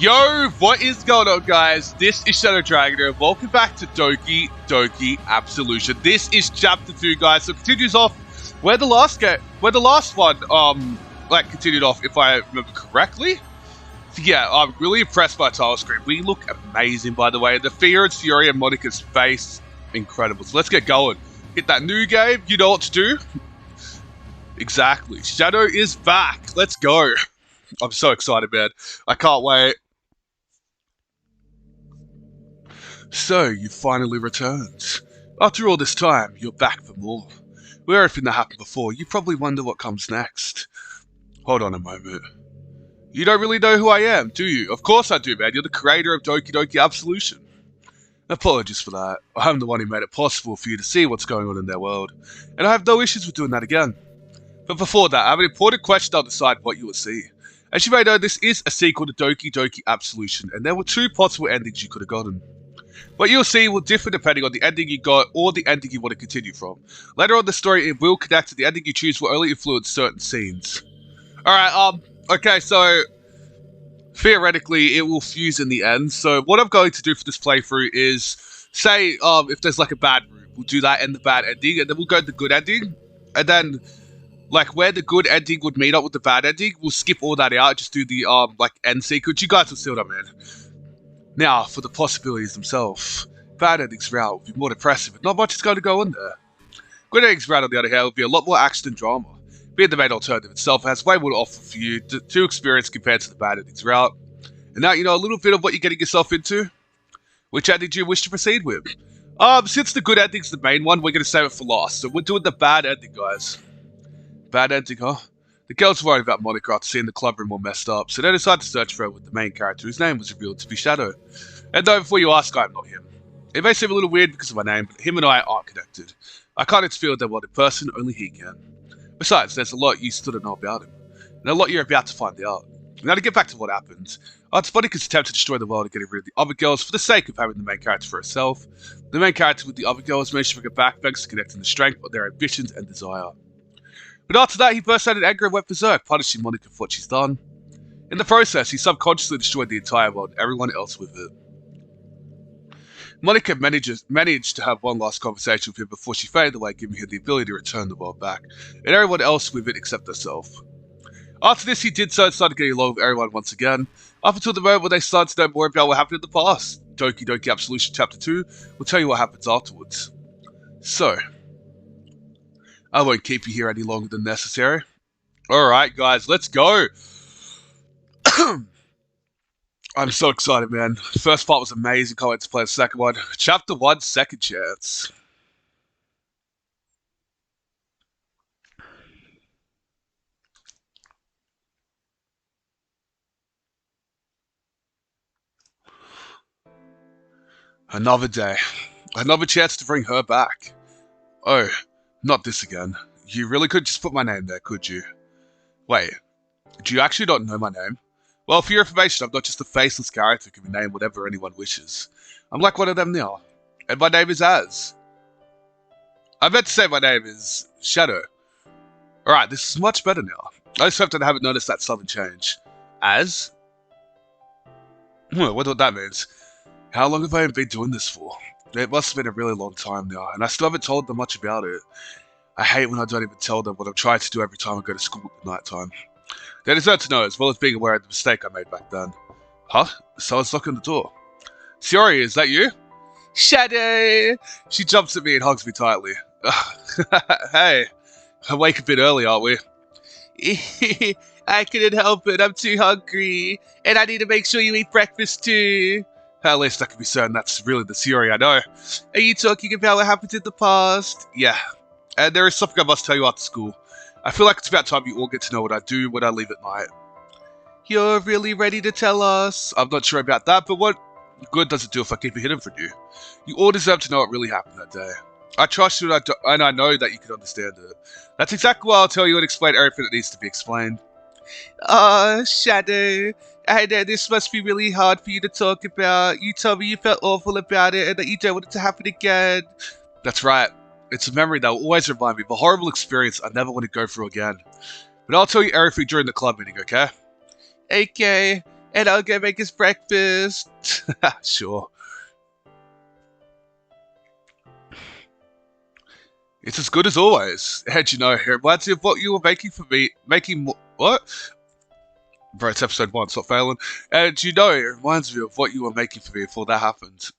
Yo, what is going on, guys? This is Shadow Dragon, and welcome back to Doki Doki Absolution. This is Chapter 2, guys. So it continues off where the last one, continued off, if I remember correctly. So yeah, I'm really impressed by the title screen. We look amazing, by the way. The fear and fury of Monica's face, incredible. So let's get going. Hit that new game. You know what to do. Exactly. Shadow is back. Let's go. I'm so excited, man. I can't wait. So, you finally returned. After all this time, you're back for more. With everything that happened before, you probably wonder what comes next. Hold on a moment. You don't really know who I am, do you? Of course I do, man. You're the creator of Doki Doki Absolution. Apologies for that. I'm the one who made it possible for you to see what's going on in their world, and I have no issues with doing that again. But before that, I have an important question I'll decide what you will see. As you may know, this is a sequel to Doki Doki Absolution, and there were two possible endings you could have gotten. What you'll see will differ depending on the ending you got or the ending you want to continue from. Later on in the story, it will connect, and the ending you choose will only influence certain scenes. Alright, okay, so theoretically, it will fuse in the end. So what I'm going to do for this playthrough is, say, if there's like a bad route, we'll do that and the bad ending, and then we'll go to the good ending, and then like where the good ending would meet up with the bad ending, we'll skip all that out, just do the end sequence. You guys will see what I mean. Now, for the possibilities themselves. Bad endings route will be more depressive, but not much is going to go in there. Good endings route, on the other hand, will be a lot more action and drama. Being the main alternative itself has way more to offer for you to experience compared to the bad endings route. And now you know a little bit of what you're getting yourself into. Which ending do you wish to proceed with? Since the good ending's the main one, we're going to save it for last. So we're doing the bad ending, guys. Bad ending, huh? The girls worried about Monica after seeing the clubroom all messed up, so they decided to search for her with the main character, whose name was revealed to be Shadow. And though before you ask, I'm not him. It may seem a little weird because of my name, but him and I aren't connected. I can't interfere with their world in person, only he can. Besides, there's a lot you still don't know about him, and a lot you're about to find out. Now to get back to what happened, it's Monica's attempt to destroy the world and getting rid of the other girls for the sake of having the main character for herself. The main character with the other girls managed to bring her back thanks to connecting the strength of their ambitions and desire. But after that, he burst out in anger and went berserk, punishing Monica for what she's done. In the process, he subconsciously destroyed the entire world and everyone else with it. Monica managed to have one last conversation with him before she faded away, giving him the ability to return the world back, and everyone else with it except herself. After this, he did so and started getting along with everyone once again, up until the moment when they started to know more about what happened in the past. Doki Doki Absolution Chapter 2 will tell you what happens afterwards. So, I won't keep you here any longer than necessary. Alright, guys, let's go! I'm so excited, man. The first part was amazing. Can't wait to play the second one. Chapter 1, Second Chance. Another day. Another chance to bring her back. Oh, not this again. You really could just put my name there, could you? Wait, do you actually not know my name? Well, for your information, I'm not just a faceless character who can be named whatever anyone wishes. I'm like one of them now. And my name is Az. I meant to say my name is Shadow. Alright, this is much better now. I just hope that I haven't noticed that sudden change. Az? Wonder what that means. How long have I been doing this for? It must have been a really long time now, and I still haven't told them much about it. I hate when I don't even tell them what I'm trying to do every time I go to school at night time. They deserve to know, as well as being aware of the mistake I made back then. Huh? Someone's knocking the door. Siori, is that you? Shadow! She jumps at me and hugs me tightly. Hey, I wake a bit early, aren't we? I couldn't help it, I'm too hungry. And I need to make sure you eat breakfast too. At least I can be certain that's really the Siori I know. Are you talking about what happened in the past? Yeah. And there is something I must tell you after school. I feel like it's about time you all get to know what I do when I leave at night. You're really ready to tell us? I'm not sure about that, but what good does it do if I keep it hidden from you? You all deserve to know what really happened that day. I trust you and I know that you can understand it. That's exactly why I'll tell you and explain everything that needs to be explained. Shadow, I know this must be really hard for you to talk about. You told me you felt awful about it and that you don't want it to happen again. That's right. It's a memory that will always remind me of a horrible experience I never want to go through again. But I'll tell you everything during the club meeting, okay? Okay. And I'll go make his breakfast. Sure. It's as good as always. And you know, it reminds me of what you were making for me. What? Bro, it's episode 1, stop failing. And you know, it reminds me of what you were making for me before that happened.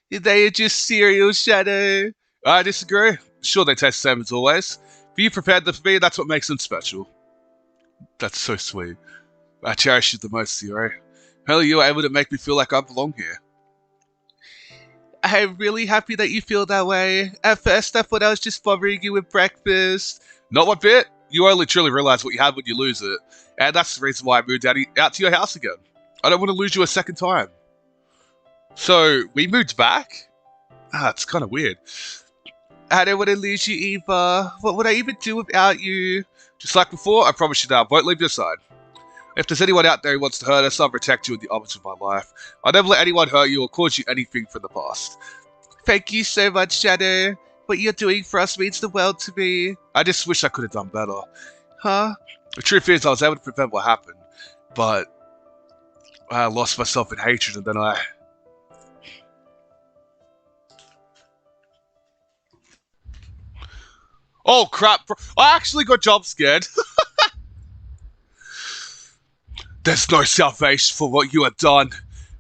They are just cereal, Shadow. I disagree. Sure, they taste the same as always. But you prepared them for me, and that's what makes them special. That's so sweet. I cherish you the most, Zero. Hell, you were able to make me feel like I belong here. I'm really happy that you feel that way. At first, I thought I was just bothering you with breakfast. Not one bit. You only truly realize what you have when you lose it. And that's the reason why I moved out to your house again. I don't want to lose you a second time. So, we moved back? It's kind of weird. I don't want to lose you either. What would I even do without you? Just like before, I promise you that I won't leave your side. If there's anyone out there who wants to hurt us, I'll protect you in the arms of my life. I'll never let anyone hurt you or cause you anything from the past. Thank you so much, Shadow. What you're doing for us means the world to me. I just wish I could have done better. Huh? The truth is, I was able to prevent what happened, but I lost myself in hatred, and then Oh crap, bro. I actually got jump scared. There's no salvation for what you have done.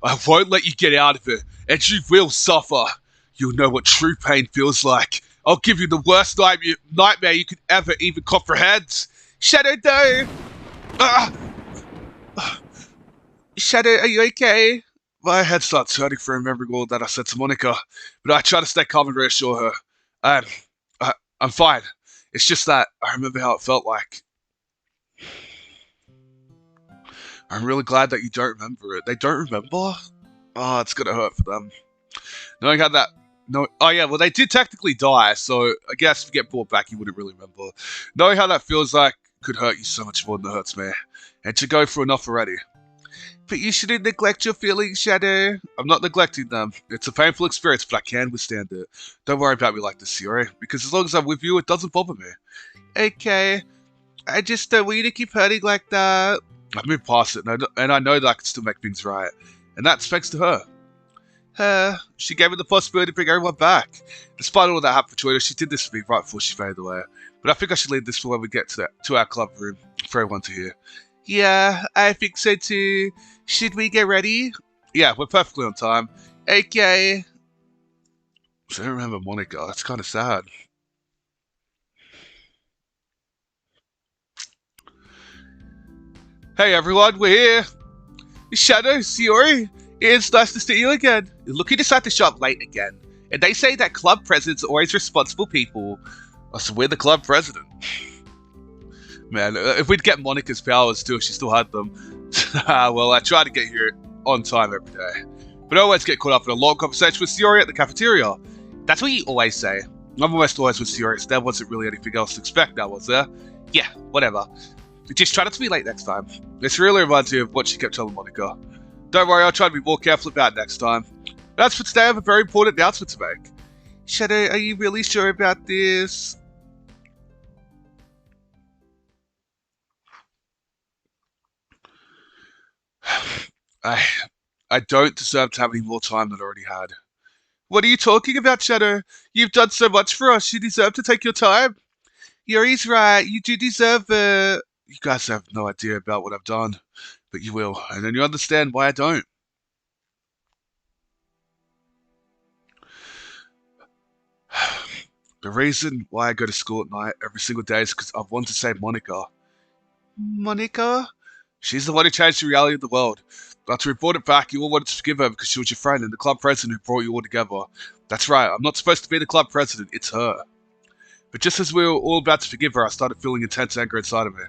I won't let you get out of it, and you will suffer. You'll know what true pain feels like. I'll give you the worst nightmare you could ever even comprehend. Shadow, no! Shadow, are you okay? My head starts hurting from remembering all that I said to Monica, but I try to stay calm and reassure her. I'm fine. It's just that I remember how it felt like. I'm really glad that you don't remember it. They don't remember? Oh, it's gonna hurt for them. Knowing how that... No, oh yeah, well they did technically die, so I guess if you get brought back you wouldn't really remember. Knowing how that feels like could hurt you so much more than it hurts me. And to go through enough already. But you shouldn't neglect your feelings, Shadow. I'm not neglecting them. It's a painful experience, but I can withstand it. Don't worry about me like this, Yuri, because as long as I'm with you, it doesn't bother me. Okay. I just don't want you to keep hurting like that. I've moved past it, and I know that I can still make things right. And that's thanks to her. She gave me the possibility to bring everyone back. Despite all that happened between us, she did this for me right before she faded away. But I think I should leave this for when we get to our club room for everyone to hear. Yeah, I think so too. Should we get ready? Yeah, we're perfectly on time. Okay. So I don't remember Monica. That's kind of sad. Hey everyone, we're here. Shadow, Siori, it's nice to see you again. Look who decided to show up late again. And they say that club presidents are always responsible people. So we're the club president. Man, if we'd get Monica's powers too, if she still had them. Well, I try to get here on time every day. But I always get caught up in a long conversation with Siori at the cafeteria. That's what you always say. I'm almost always with Siori, so there wasn't really anything else to expect now, was there? Yeah, whatever. Just try not to be late next time. This really reminds me of what she kept telling Monica. Don't worry, I'll try to be more careful about it next time. That's for today, I have a very important announcement to make. Shadow, are you really sure about this? I don't deserve to have any more time than I already had. What are you talking about, Shadow? You've done so much for us, you deserve to take your time. Yuri's right, you do deserve it. You guys have no idea about what I've done, but you will, and then you understand why I don't. The reason why I go to school at night every single day is because I want to save Monica. Monica? She's the one who changed the reality of the world. After we brought it back, you all wanted to forgive her because she was your friend and the club president who brought you all together. That's right, I'm not supposed to be the club president, it's her. But just as we were all about to forgive her, I started feeling intense anger inside of me.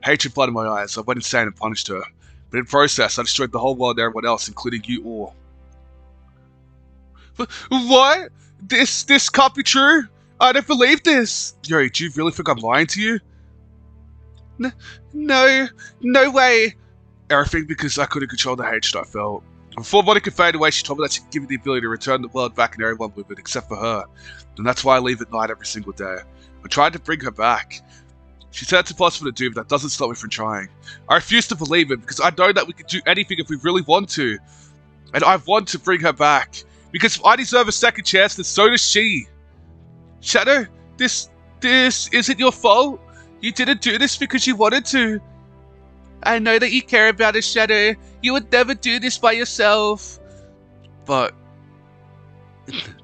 Hatred flooded my eyes, so I went insane and punished her. But in process, I destroyed the whole world and everyone else, including you all. What? This can't be true? I don't believe this! Yuri, do you really think I'm lying to you? No way! Everything because I couldn't control the hatred I felt. Before Monica faded away, she told me that she could give me the ability to return the world back and everyone with it, except for her. And that's why I leave at night every single day. I tried to bring her back. She said it's impossible to do, but that doesn't stop me from trying. I refuse to believe it because I know that we can do anything if we really want to. And I want to bring her back. Because if I deserve a second chance, then so does she. Shadow, this isn't your fault. You didn't do this because you wanted to. I know that you care about us, Shadow. You would never do this by yourself. But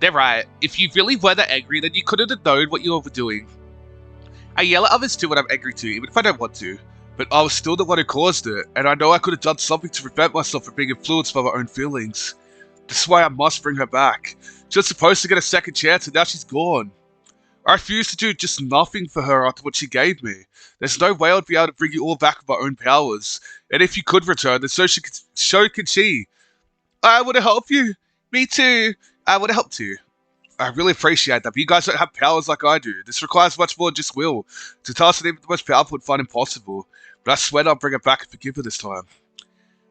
they're right. If you really were that angry, then you couldn't have known what you were doing. I yell at others too when I'm angry too, even if I don't want to. But I was still the one who caused it, and I know I could have done something to prevent myself from being influenced by my own feelings. This is why I must bring her back. She was supposed to get a second chance, and now she's gone. I refuse to do just nothing for her after what she gave me. There's no way I'd be able to bring you all back with my own powers. And if you could return, then so can she. I want to help you. Me too. I want to help too. I really appreciate that, but you guys don't have powers like I do. This requires much more than just will. To task that even the most powerful would find impossible. But I swear I'll bring her back and forgive her this time.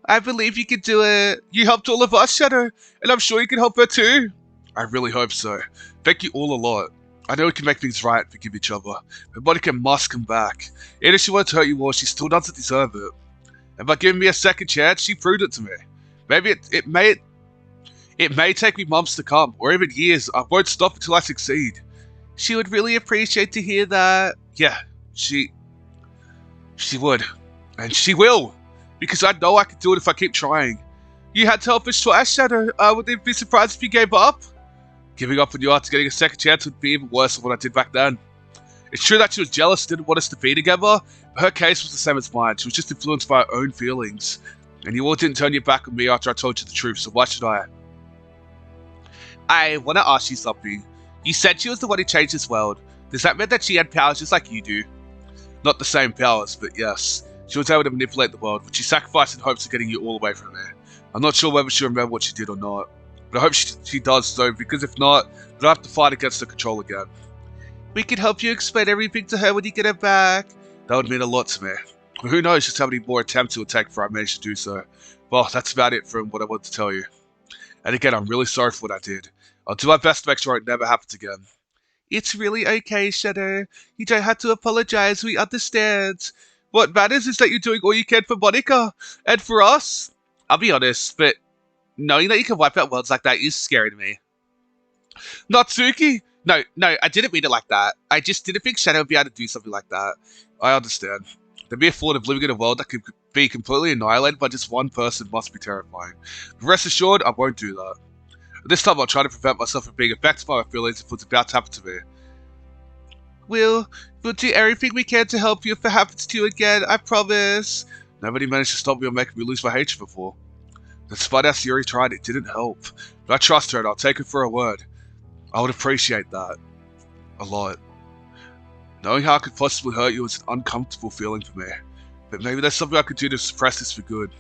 I believe you can do it. You helped all of us, Shadow, and I'm sure you can help her too. I really hope so. Thank you all a lot. I know we can make things right and forgive each other, but Monica must come back. Even if she wanted to hurt you more, she still doesn't deserve it. And by giving me a second chance, she proved it to me. Maybe it may take me months to come, or even years. I won't stop until I succeed. She would really appreciate to hear that. Yeah, she would. And she will. Because I know I can do it if I keep trying. You had to help us twice, Shadow. I wouldn't be surprised if you gave up. Giving up when you after getting a second chance would be even worse than what I did back then. It's true that she was jealous and didn't want us to be together, but her case was the same as mine. She was just influenced by her own feelings. And you all didn't turn your back on me after I told you the truth, so why should I? I want to ask you something. You said she was the one who changed this world. Does that mean that she had powers just like you do? Not the same powers, but yes. She was able to manipulate the world, which she sacrificed in hopes of getting you all away from there. I'm not sure whether she'll remember what she did or not. But I hope she does so, because if not, then I'll have to fight against the control again. We can help you explain everything to her when you get her back. That would mean a lot to me. But who knows just how many more attempts it would take before I manage to do so. Well, that's about it from what I wanted to tell you. And again, I'm really sorry for what I did. I'll do my best to make sure it never happens again. It's really okay, Shadow. You don't have to apologize. We understand. What matters is that you're doing all you can for Monica. And for us. I'll be honest, but knowing that you can wipe out worlds like that is scary to me. Natsuki! No, I didn't mean it like that. I just didn't think Shadow would be able to do something like that. I understand. The mere thought of living in a world that could be completely annihilated by just one person must be terrifying. But rest assured, I won't do that. This time I'll try to prevent myself from being affected by my feelings if what's about to happen to me. We'll do everything we can to help you if it happens to you again, I promise. Nobody managed to stop me or make me lose my hatred before. Despite how Sayuri tried, it didn't help. But I trust her and I'll take her for her word. I would appreciate that. A lot. Knowing how I could possibly hurt you is an uncomfortable feeling for me. But maybe there's something I could do to suppress this for good.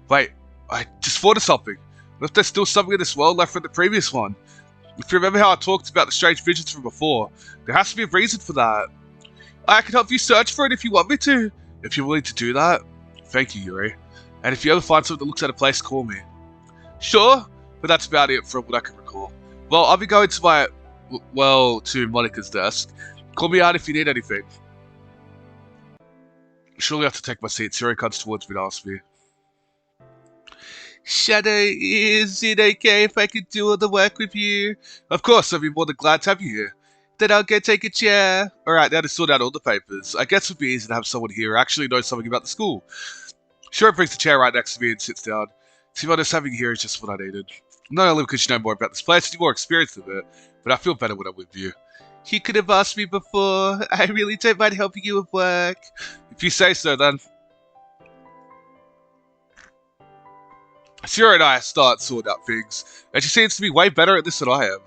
Wait, I just thought of something. What if there's still something in this world left from the previous one? If you remember how I talked about the strange visions from before, there has to be a reason for that. I can help you search for it if you want me to. If you're willing to do that. Thank you, Yuri. And if you ever find something that looks out of place, call me. Sure, but that's about it from what I can recall. Well, I'll be going to to Monica's desk. Call me out if you need anything. Surely I have to take my seat. Sayuri comes towards me and asks me. Shadow, is it okay if I could do all the work with you? Of course, I'd be more than glad to have you here. Then I'll go take a chair. Alright, now to sort out all the papers. I guess it would be easy to have someone here who actually knows something about the school. Sure, brings the chair right next to me and sits down. To be honest, having you here is just what I needed. Not only because you know more about this place, you're more experienced with it, but I feel better when I'm with you. You could have asked me before. I really don't mind helping you with work. If you say so, then. Sayuri and I start sorting out things, and she seems to be way better at this than I am.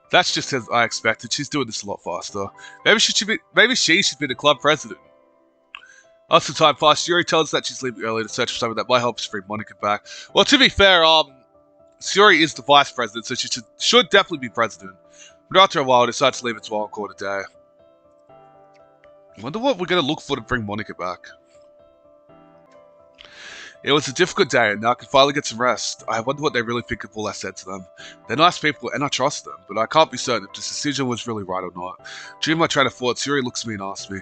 That's just as I expected. She's doing this a lot faster. Maybe she should be the club president. After time passed, Sayuri tells us that she's leaving early to search for something that might help us bring Monica back. Well, to be fair, Sayuri is the vice president, so she should definitely be president. But after a while, I decided to leave it to our call today. I wonder what we're going to look for to bring Monica back. It was a difficult day, and now I can finally get some rest. I wonder what they really think of all I said to them. They're nice people, and I trust them, but I can't be certain if this decision was really right or not. During my train of thought, Sayuri looks at me and asks me,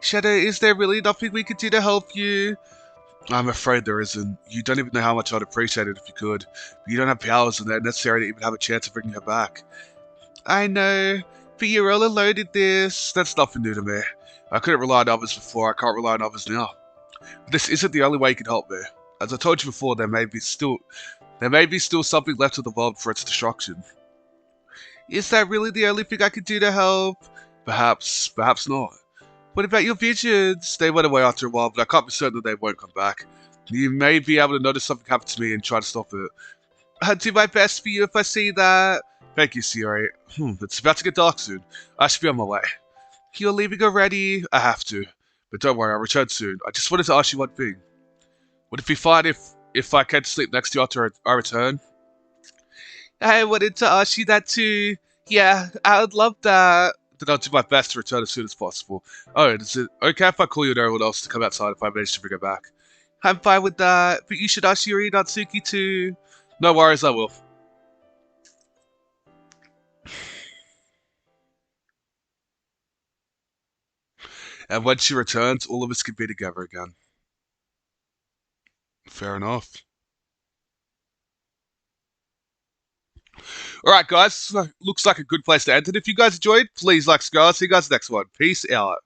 Shadow, is there really nothing we could do to help you? I'm afraid there isn't. You don't even know how much I'd appreciate it if you could. But you don't have powers that are necessary to even have a chance of bringing her back. I know, but you're all alone in this. That's nothing new to me. I couldn't rely on others before, I can't rely on others now. But this isn't the only way you can help me. As I told you before, there may be still something left of the world for its destruction. Is that really the only thing I can do to help? Perhaps not. What about your visions? They went away after a while, but I can't be certain that they won't come back. You may be able to notice something happen to me and try to stop it. I'll do my best for you if I see that. Thank you, Siri. It's about to get dark soon. I should be on my way. You're leaving already? I have to. But don't worry, I'll return soon. I just wanted to ask you one thing. Would it be fine if I came to sleep next to you after I return? I wanted to ask you that too. Yeah, I would love that. Then I'll do my best to return as soon as possible. Oh, is it okay if I call you and everyone else to come outside if I manage to bring her back? I'm fine with that, but you should ask Yuri Natsuki too. No worries, I will. And when she returns, all of us can be together again. Fair enough. Alright, guys. So, looks like a good place to end it. If you guys enjoyed, please like, subscribe. See you guys next one. Peace out.